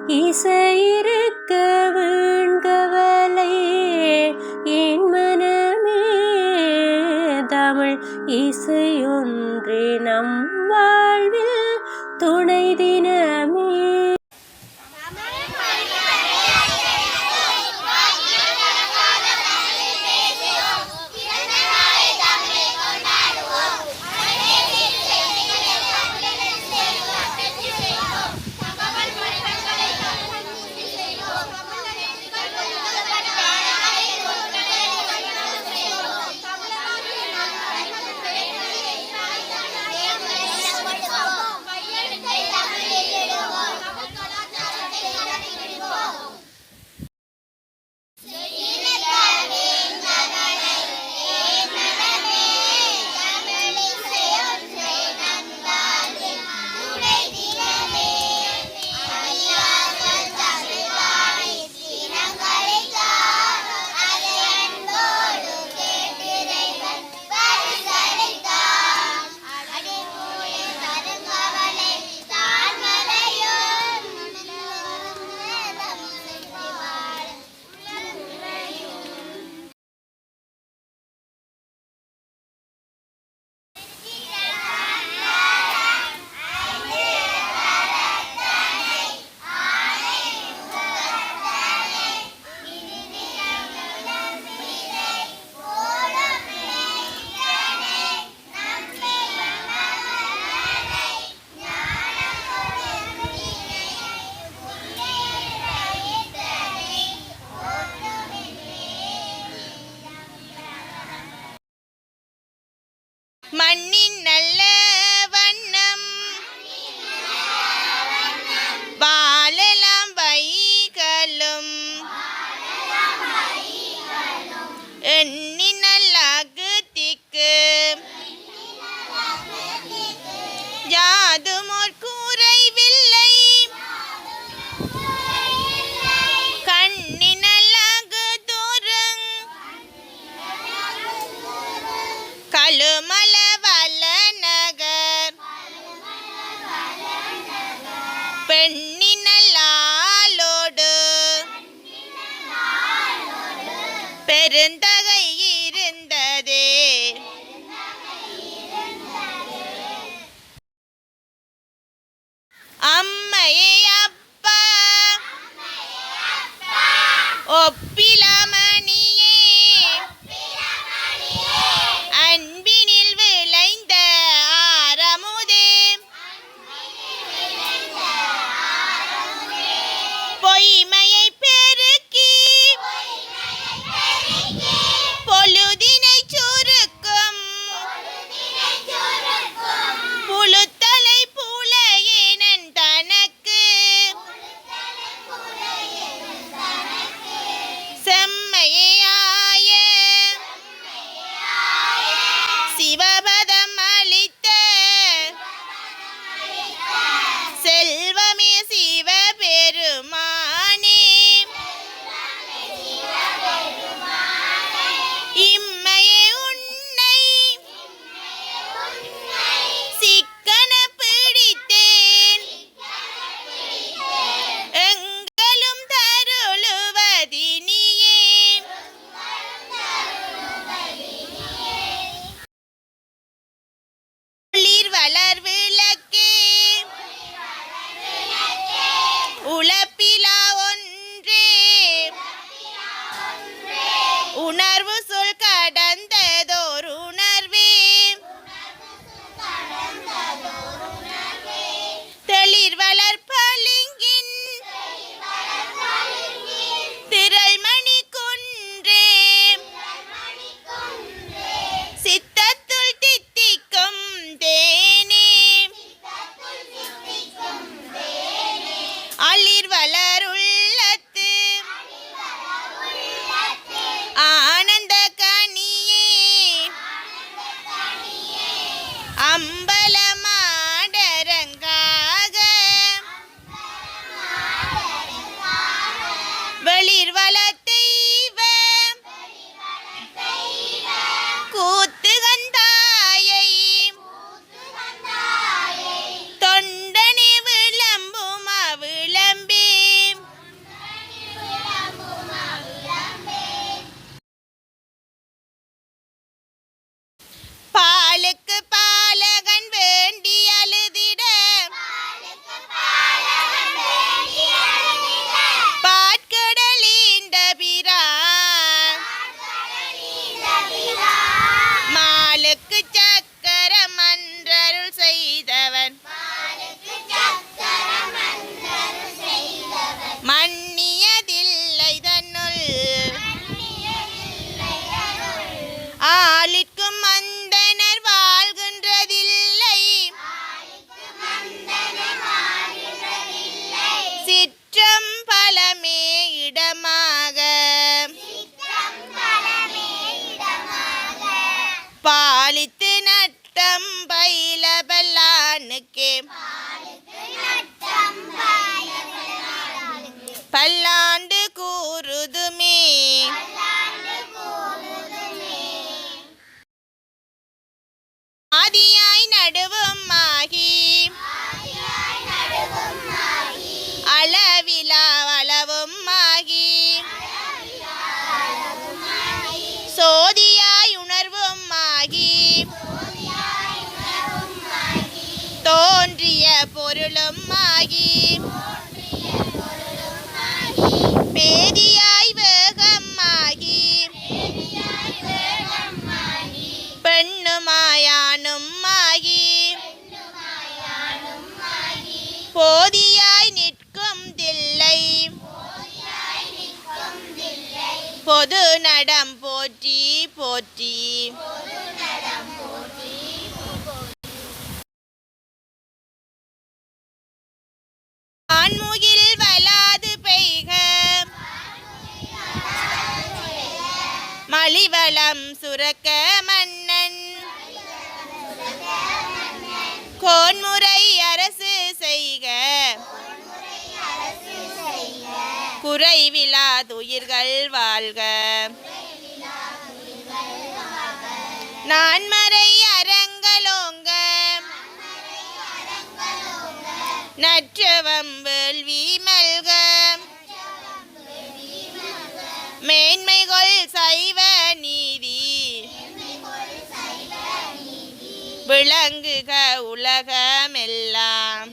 இசையிருக்க வீண்கவலை என் மனமே. தமிழ் இசையொன்றே நம் வாழ்வில் துணை தினமே. மண்ணின் நல்ல வண்ணம் வாழலாம் வைகளும் எண்ணின் நல்லாகுதிக்கு யாதுமோர் குறைவில்லை கண்ணின் நல்லாகுதோறும் கழுமல பெண்ணினலாலோடு பெருந்தகை இருந்ததே. அம்மையே அப்பா ஒப்பிலமணியே அன்பினில் விளைந்த ஆரமுதே பொய்மையை பெருக்கி பொழுதினை சுருக்கும் புழுத்தலை புலையேனன் தனக்கு செம்மையாய சிவபதம் அளித்த செல்வமே சிவபெருமானே. இம்மையே உன்னை சிக்கன பிடித்தேன் எங்களும் தருளுவதினியே. ஒளிர் வளர் விளக்கே உலப்பிலா ஒன்றே உணர்வு சொல் கடந்ததோர் உணர்வே தெளிர் வளர் பளிங்கின் திரள்மணி குன்றே சித்தத்துள் தித்திக்கும் தேனே அளிர் வளருள்ளத்து ஆனந்த கனியே அம்பலமாடரங்காக வெளிர் வளத்தெய்வ கூத்துகந்தாயை தொண்டனே விளம்பும் அவிளம்பே பொருளும் ஆகி பேதியாய் வேகம் ஆகி பெண்ணுமாயானும் ஆகி போதியாய் நிற்கும் தில்லை பொது நடம் போற்றி போற்றி. ஆண்முகில் வலாது பெய்க மலிவளம் சுரக்க மன்னன் கோன்முறை அரசு செய்க குறைவிலா துயிர்கள் வாழ்க. நான்மறை அரங்கலோங்க நற்றவம் வேள்வி மல்க மேன்மைகொள் சைவ நீதி விளங்குக உலகமெல்லாம்.